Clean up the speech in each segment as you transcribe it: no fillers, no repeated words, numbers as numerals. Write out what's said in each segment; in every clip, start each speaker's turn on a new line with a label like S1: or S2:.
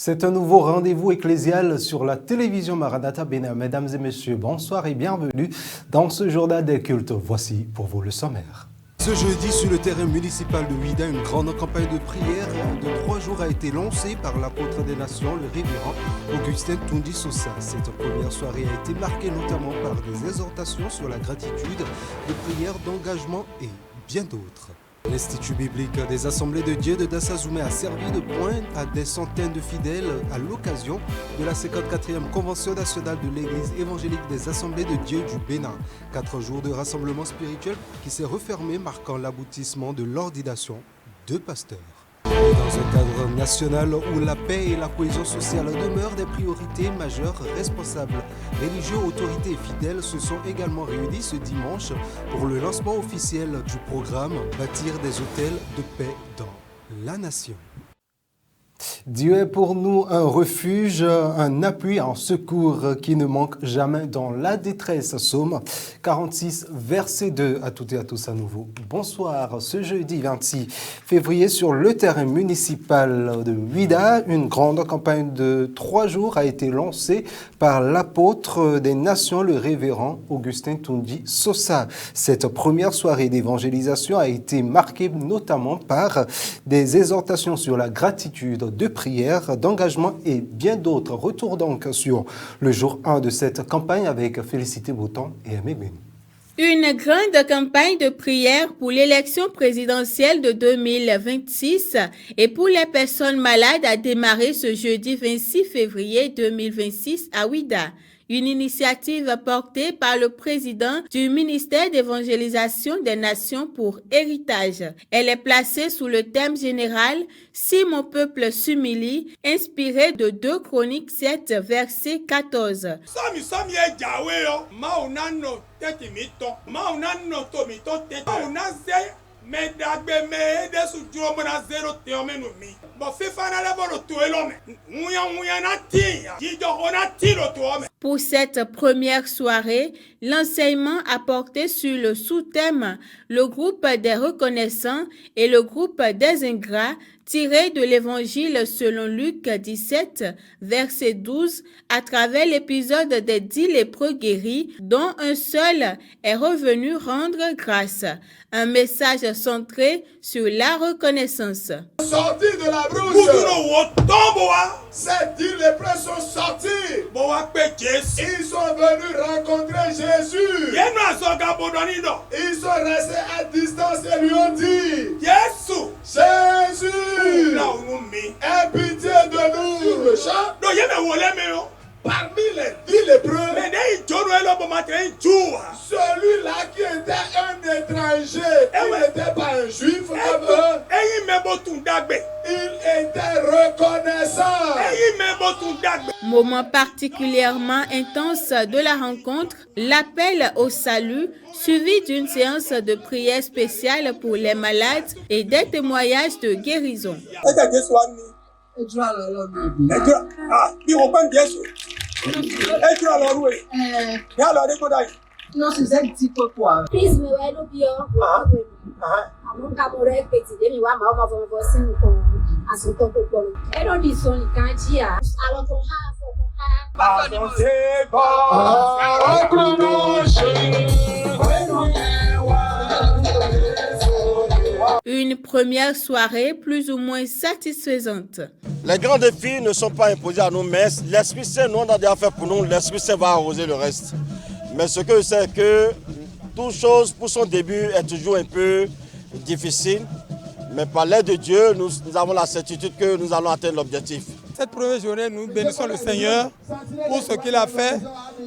S1: C'est un nouveau rendez-vous ecclésial sur la télévision Maranatha Bénin. Mesdames et messieurs, bonsoir et bienvenue dans ce journal des cultes. Voici pour vous le sommaire. Ce jeudi, sur le terrain municipal de Ouida, une grande campagne de prière de 3 jours a été lancée par l'apôtre des nations, le révérend Augustin Tundi Sosa. Cette première soirée a été marquée notamment par des exhortations sur la gratitude, des prières d'engagement et bien d'autres. L'Institut biblique des Assemblées de Dieu de Dassazoumé a servi de point à des centaines de fidèles à l'occasion de la 54e Convention nationale de l'Église évangélique des Assemblées de Dieu du Bénin. 4 jours de rassemblement spirituel qui s'est refermé, marquant l'aboutissement de l'ordination de pasteurs. Dans un cadre national où la paix et la cohésion sociale demeurent des priorités majeures, responsables, religieux, autorités et fidèles se sont également réunis ce dimanche pour le lancement officiel du programme Bâtir des hôtels de paix dans la nation. Dieu est pour nous un refuge, un appui, un secours qui ne manque jamais dans la détresse. Psaume 46, verset 2. À toutes et à tous à nouveau. Bonsoir. Ce jeudi 26 février, sur le terrain municipal de Ouida, une grande campagne de 3 jours a été lancée par l'apôtre des nations, le révérend Augustin Tundi Sosa. Cette première soirée d'évangélisation a été marquée notamment par des exhortations sur la gratitude, de prière, d'engagement et bien d'autres. Retour donc sur le jour 1 de cette campagne avec Félicité Bouton et Aimé Beni.
S2: Une grande campagne de prière pour l'élection présidentielle de 2026 et pour les personnes malades a démarré ce jeudi 26 février 2026 à Ouida. Une initiative portée par le président du ministère d'évangélisation des nations pour héritage. Elle est placée sous le thème général « Si mon peuple s'humilie », inspiré de 2 Chroniques 7, verset 14. Pour cette première soirée, l'enseignement a porté sur le sous-thème « Le groupe des reconnaissants et le groupe des ingrats » tiré de l'Évangile selon Luc 17, verset 12, à travers l'épisode des 10 lépreux guéris, dont un seul est revenu rendre grâce. Un message centré sur la reconnaissance.
S3: Sortis de la brousse, ces 10 lépreux sont sortis. Ils sont venus rencontrer Jésus. Ils sont restés à distance et lui ont dit: Jésus, aie pitié de nous. Le chant, parmi les 10 lépreux, celui-là qui était un étranger, il n'était pas un juif, il était reconnaissant.
S2: Moment particulièrement intense de la rencontre, l'appel au salut, suivi d'une séance de prière spéciale pour les malades et des témoignages de guérison. Une première soirée plus ou moins satisfaisante.
S4: Les grands défis ne sont pas imposés à nous, mais l'Esprit Saint, nous, on a déjà fait pour nous, l'Esprit Saint va arroser le reste. Mais ce que je sais, c'est que toute chose pour son début est toujours un peu difficile. Mais par l'aide de Dieu, nous avons la certitude que nous allons atteindre l'objectif.
S5: Cette première journée, nous bénissons le Seigneur pour ce qu'il a fait.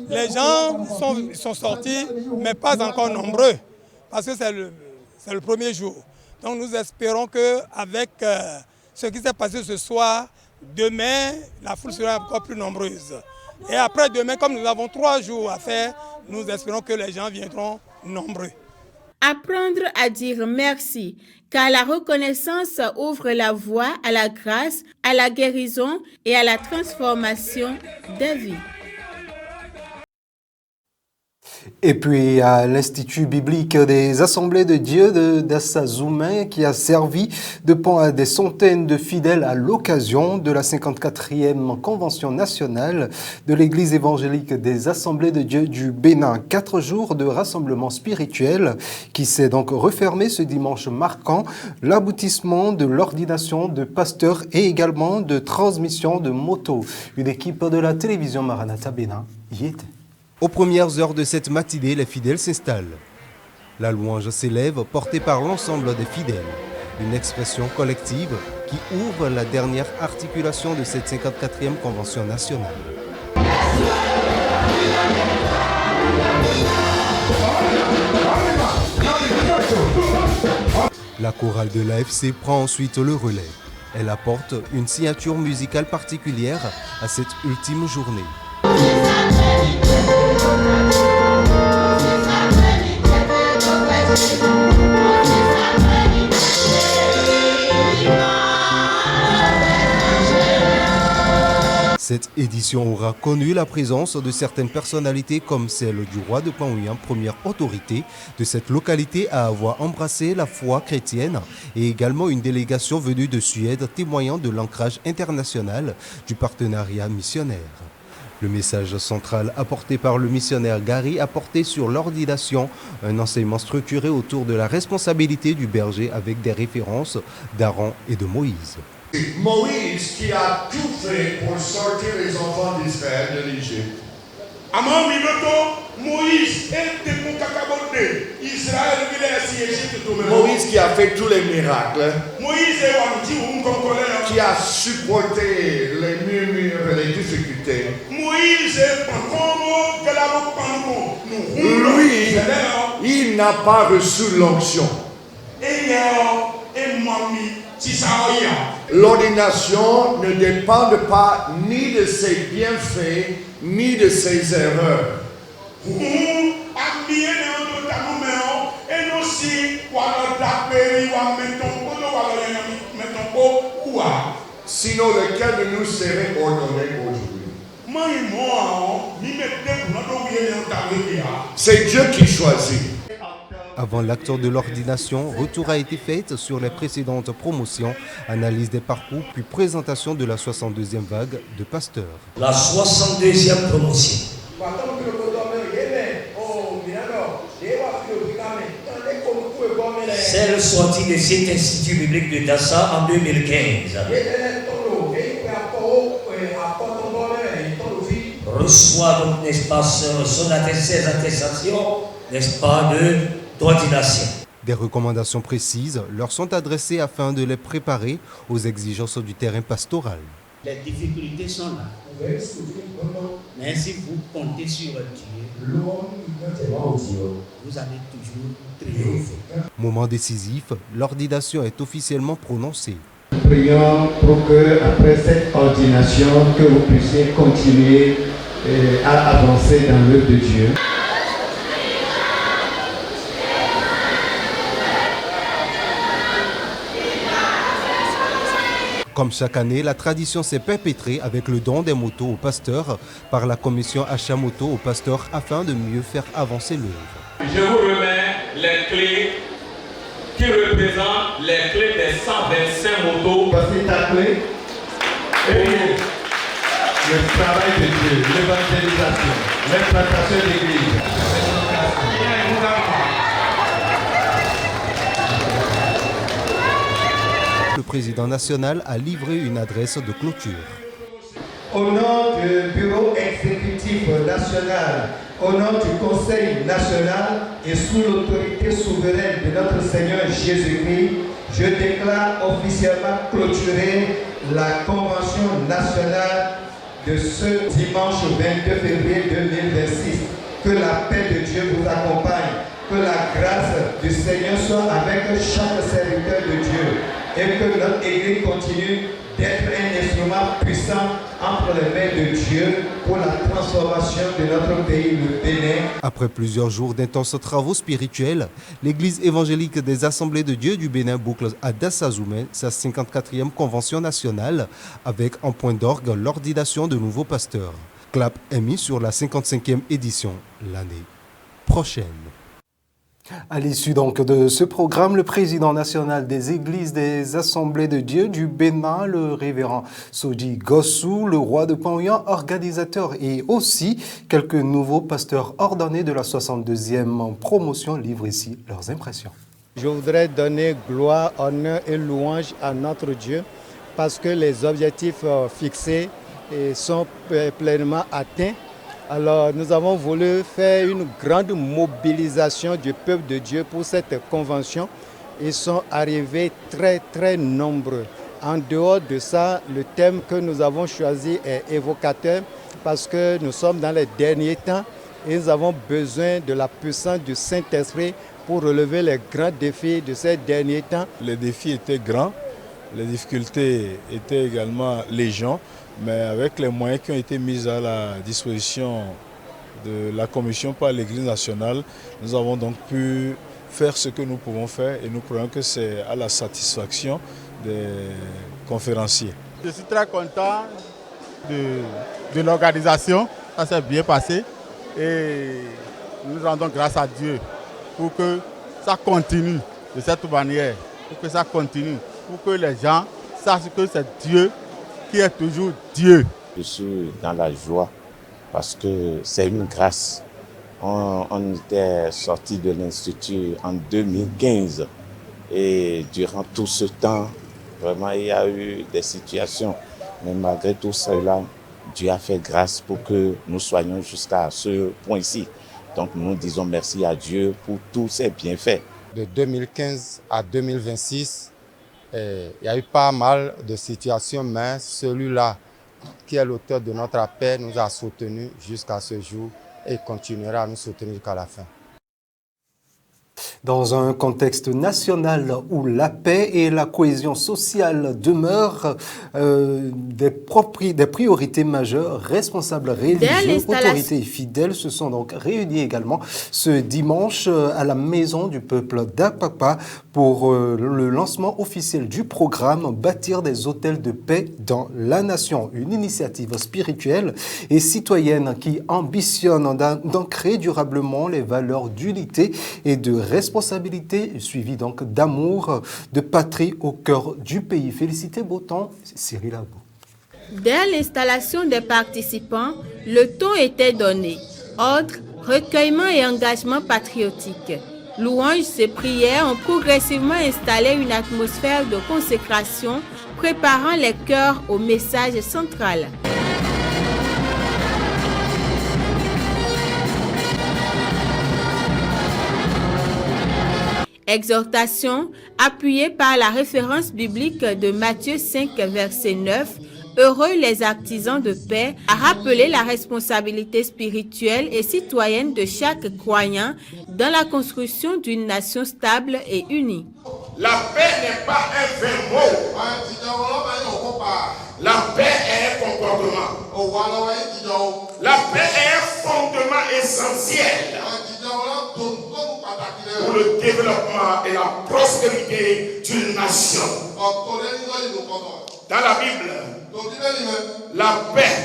S5: Les gens sont sortis, mais pas encore nombreux, parce que c'est le premier jour. Donc nous espérons qu'avec ce qui s'est passé ce soir, demain, la foule sera encore plus nombreuse. Et après demain, comme nous avons 3 jours à faire, nous espérons que les gens viendront nombreux.
S2: Apprendre à dire merci, car la reconnaissance ouvre la voie à la grâce, à la guérison et à la transformation des vies.
S1: Et puis à l'Institut biblique des Assemblées de Dieu d'Assazoumen qui a servi de pont à des centaines de fidèles à l'occasion de la 54e Convention nationale de l'Église évangélique des Assemblées de Dieu du Bénin. 4 jours de rassemblement spirituel qui s'est donc refermé ce dimanche, marquant l'aboutissement de l'ordination de pasteurs et également de transmission de motos. Une équipe de la télévision Maranatha Bénin y était.
S6: Aux premières heures de cette matinée, les fidèles s'installent. La louange s'élève, portée par l'ensemble des fidèles. Une expression collective qui ouvre la dernière articulation de cette 54e Convention nationale. La chorale de l'AFC prend ensuite le relais. Elle apporte une signature musicale particulière à cette ultime journée. Cette édition aura connu la présence de certaines personnalités comme celle du roi de Panouyan, première autorité de cette localité à avoir embrassé la foi chrétienne, et également une délégation venue de Suède témoignant de l'ancrage international du partenariat missionnaire. Le message central apporté par le missionnaire Gary a porté sur l'ordination, un enseignement structuré autour de la responsabilité du berger avec des références d'Aaron et de Moïse.
S3: Moïse qui a tout fait pour sortir les enfants d'Israël de l'Égypte. Moïse qui a fait tous les miracles. Qui a supporté les murmures et les difficultés. Lui, il n'a pas reçu l'onction. L'ordination ne dépend pas ni de ses bienfaits, ni de ses erreurs. Sinon, lequel de nous serait ordonné aujourd'hui? C'est Dieu qui choisit.
S6: Avant l'acte de l'ordination, retour a été fait sur les précédentes promotions, analyse des parcours, puis présentation de la 62e vague de pasteurs.
S7: La 62e promotion. Celle sortie de cet institut biblique de Dassa en 2015. Reçoit donc, n'est-ce pas, son attestation, n'est-ce pas, d'ordination.
S6: Des recommandations précises leur sont adressées afin de les préparer aux exigences du terrain pastoral.
S8: Les difficultés sont là. Mais si vous comptez sur Dieu, vous allez toujours triompher.
S6: Moment décisif, l'ordination est officiellement prononcée.
S9: Prions pour que, après cette ordination, que vous puissiez continuer à avancer dans l'œuvre de Dieu.
S6: Comme chaque année, la tradition s'est perpétrée avec le don des motos aux pasteurs par la commission achat moto aux pasteurs afin de mieux faire avancer l'œuvre.
S10: Je vous remets les clés qui représentent les clés des 125 motos.
S9: Voici ta clé pour le travail de Dieu, l'évangélisation, l'implantation de l'Église.
S6: Le président national a livré une adresse de clôture.
S9: Au nom du bureau exécutif national, au nom du Conseil national et sous l'autorité souveraine de notre Seigneur Jésus-Christ, je déclare officiellement clôturer la Convention nationale de ce dimanche 22 février 2026. Que la paix de Dieu vous accompagne, que la grâce du Seigneur soit avec chaque serviteur de Dieu et que notre Église continue d'être un instrument puissant entre les mains de Dieu pour la transformation de notre pays, le Bénin.
S6: Après plusieurs jours d'intenses travaux spirituels, l'Église évangélique des Assemblées de Dieu du Bénin boucle à Dassazoumen sa 54e Convention nationale avec en point d'orgue l'ordination de nouveaux pasteurs. Clap est mis sur la 55e édition l'année. prochaine.
S1: À l'issue donc de ce programme, le président national des églises des Assemblées de Dieu du Bénin, le révérend Sodi Gossou, le roi de Panouyan, organisateur, et aussi quelques nouveaux pasteurs ordonnés de la 62e promotion livrent ici leurs impressions.
S11: Je voudrais donner gloire, honneur et louange à notre Dieu parce que les objectifs fixés sont pleinement atteints. Alors nous avons voulu faire une grande mobilisation du peuple de Dieu pour cette convention. Ils sont arrivés très nombreux. En dehors de ça, le thème que nous avons choisi est évocateur parce que nous sommes dans les derniers temps et nous avons besoin de la puissance du Saint-Esprit pour relever les grands défis de ces derniers temps.
S12: Les défis étaient grands, les difficultés étaient également légion. Mais avec les moyens qui ont été mis à la disposition de la Commission par l'Église nationale, nous avons donc pu faire ce que nous pouvons faire et nous croyons que c'est à la satisfaction des conférenciers.
S13: Je suis très content de l'organisation, ça s'est bien passé et nous rendons grâce à Dieu pour que ça continue de cette manière, pour que ça continue, pour que les gens sachent que c'est Dieu qui est toujours Dieu.
S14: Je suis dans la joie parce que c'est une grâce. On était sorti de l'Institut en 2015 et durant tout ce temps, vraiment il y a eu des situations. Mais malgré tout cela, Dieu a fait grâce pour que nous soyons jusqu'à ce point-ci. Donc nous disons merci à Dieu pour tous ses bienfaits.
S15: De 2015 à 2026, il y a eu pas mal de situations, mais celui-là, qui est l'auteur de notre appel, nous a soutenus jusqu'à ce jour et continuera à nous soutenir jusqu'à la fin.
S1: Dans un contexte national où la paix et la cohésion sociale demeurent des priorités majeures, responsables religieux, autorités et fidèles se sont donc réunis également ce dimanche à la Maison du Peuple d'Apapa pour le lancement officiel du programme Bâtir des hôtels de paix dans la nation, une initiative spirituelle et citoyenne qui ambitionne d'ancrer durablement les valeurs d'unité et de responsabilité, suivie donc d'amour, de patrie au cœur du pays. Félicité Botan, Cyril Abou.
S2: Dès l'installation des participants, le ton était donné. Ordre, recueillement et engagement patriotique. Louanges et prières ont progressivement installé une atmosphère de consécration, préparant les cœurs au message central. Exhortation appuyée par la référence biblique de Matthieu 5, verset 9, « Heureux les artisans de paix » a rappelé la responsabilité spirituelle et citoyenne de chaque croyant dans la construction d'une nation stable et unie.
S3: La paix n'est pas un vain mot. La paix est un comportement. La paix est un fondement essentiel pour le développement et la prospérité d'une nation. Dans la Bible, la paix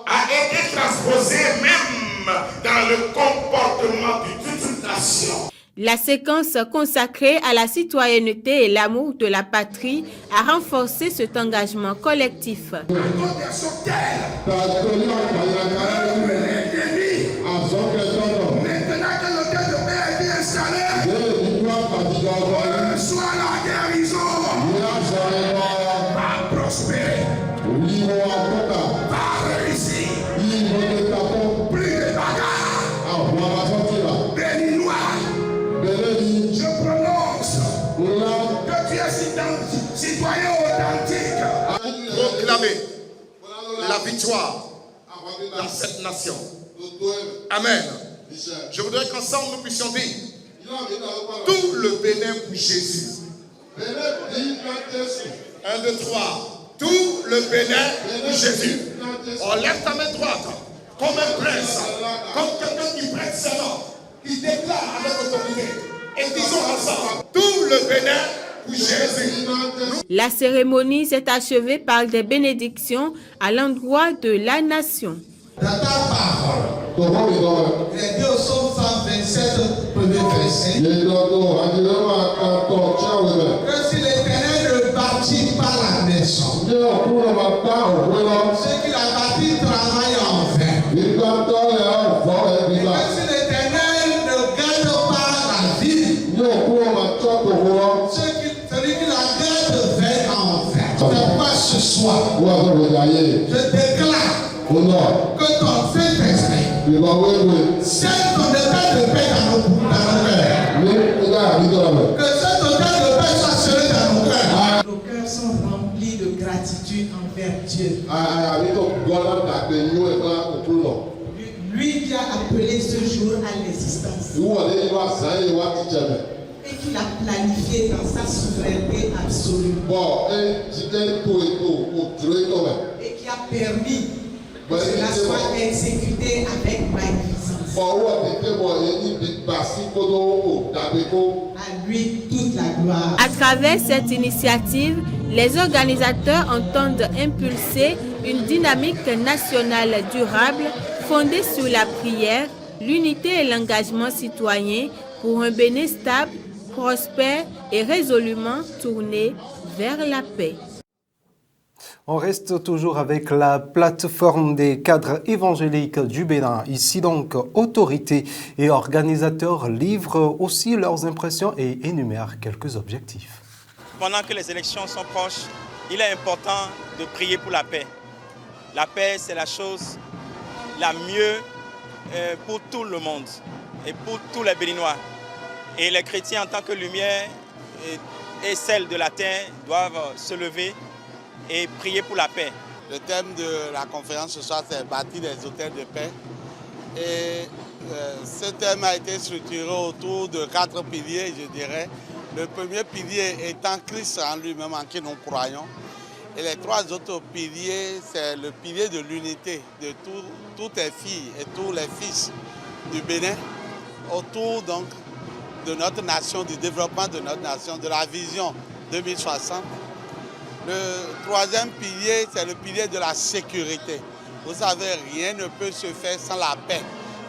S3: a été transposée même dans le comportement d'une nation.
S2: La séquence consacrée à la citoyenneté et l'amour de la patrie a renforcé cet engagement collectif.
S3: Proclamer la victoire dans cette nation. Amen. Je voudrais qu'ensemble nous puissions dire tout le Bénin pour Jésus. 1, 2, 3. Tout le Bénin pour Jésus. On lève ta main droite comme un prince, comme quelqu'un qui prête serment, qui déclare avec autorité. Et disons ensemble, tout le Bénin pour Jésus.
S2: La cérémonie s'est achevée par des bénédictions à l'endroit de la nation.
S16: Dans ta parole, les deux au psaume 127, premier verset, que si l'Éternel ne bâtit pas la maison, ceux qui la bâtissent travaillent en vain. Et que si l'Éternel ne garde pas la ville, celui qui la garde veille en vain. C'est pas ce soir, je déclare que ton Saint-Esprit sème ton état de paix dans nos cœurs. Que cet état de paix soit scellé dans nos cœurs. Nos cœurs sont remplis de gratitude envers Dieu. Lui qui a appelé ce jour à l'existence. Et qui l'a planifié dans sa souveraineté absolue. Et qui a permis que cela soit exécuté avec magnificence. À lui toute la gloire.
S2: À travers cette initiative, les organisateurs entendent impulser une dynamique nationale durable fondée sur la prière, l'unité et l'engagement citoyen pour un Bénin stable, prospère et résolument tourné vers la paix.
S1: On reste toujours avec la plateforme des cadres évangéliques du Bénin. Ici donc, autorités et organisateurs livrent aussi leurs impressions et énumèrent quelques objectifs.
S17: Pendant que les élections sont proches, il est important de prier pour la paix. La paix, c'est la chose la mieux pour tout le monde et pour tous les Béninois. Et les chrétiens, en tant que lumière et celle de la terre, doivent se lever et prier pour la paix.
S18: Le thème de la conférence ce soir, c'est bâtir des hôtels de paix. Et ce thème a été structuré autour de 4 piliers, je dirais. Le premier pilier étant Christ en lui-même, en qui nous croyons. Et les 3 autres piliers, c'est le pilier de l'unité de toutes les filles et tous les fils du Bénin, autour donc de notre nation, du développement de notre nation, de la vision 2060. Le 3e pilier, c'est le pilier de la sécurité. Vous savez, rien ne peut se faire sans la paix.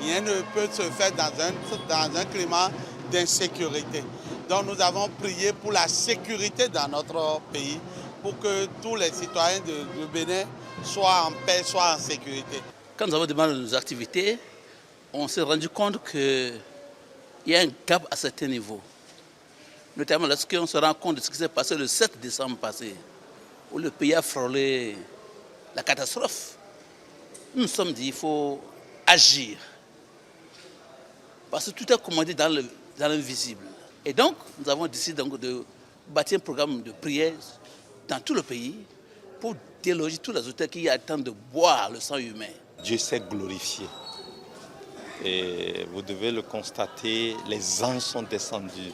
S18: Rien ne peut se faire dans un climat d'insécurité. Donc nous avons prié pour la sécurité dans notre pays, pour que tous les citoyens du Bénin soient en paix, soient en sécurité.
S19: Quand nous avons demandé nos activités, on s'est rendu compte qu'il y a un gap à certains niveaux. Notamment lorsqu'on se rend compte de ce qui s'est passé le 7 décembre passé, où le pays a frôlé la catastrophe. Nous nous sommes dit qu'il faut agir. Parce que tout est commandé dans l'invisible. Et donc, nous avons décidé donc de bâtir un programme de prière dans tout le pays pour déloger tous les auteurs qui attendent de boire le sang humain.
S14: Dieu s'est glorifié. Et vous devez le constater, les anges sont descendus,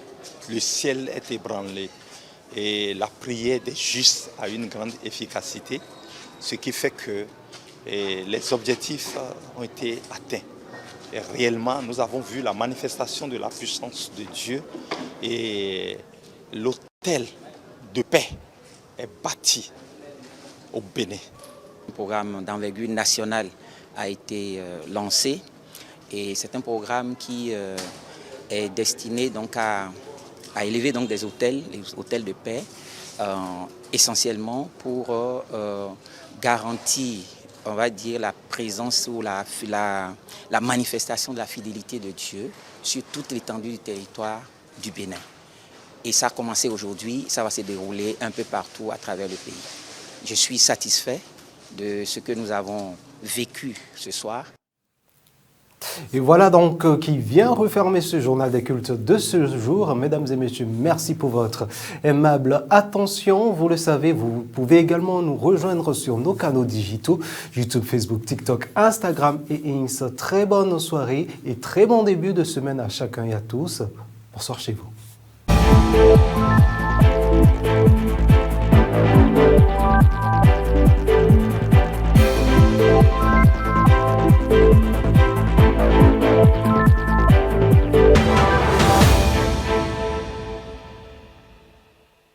S14: le ciel est ébranlé. Et la prière des justes a une grande efficacité, ce qui fait que les objectifs ont été atteints. Et réellement, nous avons vu la manifestation de la puissance de Dieu et l'autel de paix est bâti au Bénin.
S20: Un programme d'envergure nationale a été lancé et c'est un programme qui est destiné donc à élever donc des hôtels, les hôtels de paix, essentiellement pour garantir, on va dire, la présence ou la manifestation de la fidélité de Dieu sur toute l'étendue du territoire du Bénin. Et ça a commencé aujourd'hui, ça va se dérouler un peu partout à travers le pays. Je suis satisfait de ce que nous avons vécu ce soir.
S1: Et voilà donc qui vient refermer ce journal des cultes de ce jour. Mesdames et messieurs, merci pour votre aimable attention. Vous le savez, vous pouvez également nous rejoindre sur nos canaux digitaux, YouTube, Facebook, TikTok, Instagram et X. Très bonne soirée et très bon début de semaine à chacun et à tous. Bonsoir chez vous.